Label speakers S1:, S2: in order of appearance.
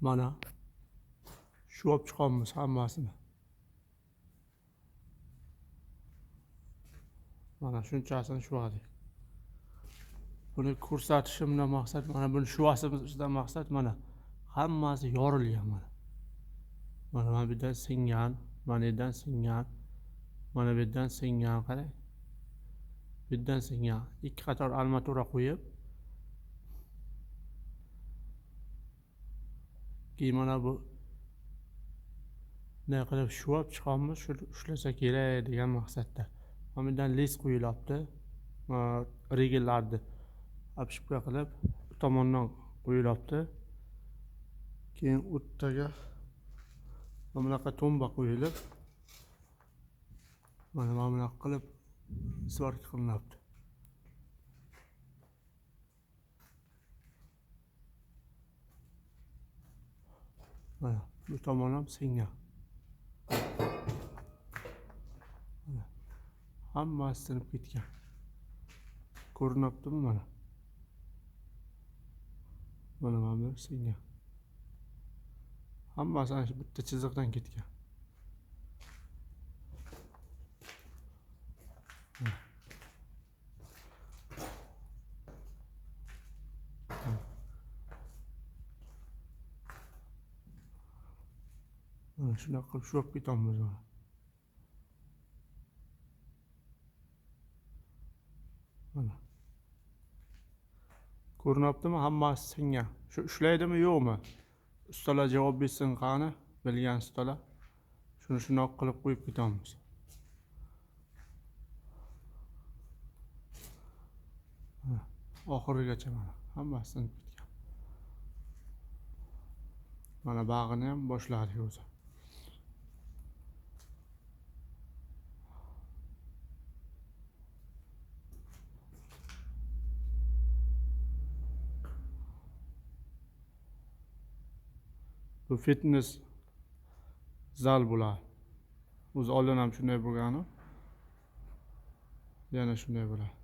S1: Mana shu olib chiqamiz hammasini. Mana shunchasini shuvadik. Buni ko'rsatishimdan maqsad, mana buni shuvasimizdan maqsad mana hammasi yorilgan mana. Mana bu yerdan singan, mana yerdan singan, mana bu yerdan singan, qarang. Bu yerdan singan. Ikki qator armatura qo'yib, keyin mana bu ne qilib shuvab chiqamiz, ushlasa kerak degan maqsadda. Mana bu yerdan les qo'yilibdi. Regellarni apshipka qilib bu tomondan qo'yilibdi. Keyin o'rtaga mana bunaqa tomba qo'yilib, mana bunaqa qilib svarka qilinibdi. Mana bu tomon ham singan. Hammasi sinib ketgan. Ko'rinyaptimi mana? Mana bu singan. Hammasi ana shu bitta chiziqdan ketgan. Mana shunaqa qilib shuvab ketamiz mana. Mana. Ko'rinyaptimi? Hammasi singan. Shu ushlaydimi, yo'qmi? Ustalar javob bersin qani, bilgan ustalar. Shuni shunaqa qilib qo'yib ketamiz. Oxirigacha mana hammasi sinib ketgan. Mana bag'ini ham boshladik o'zi. Bu fitness zal bo'ladi. O'zi oldin ham shunday bo'lgani, yana shunday bo'ladi.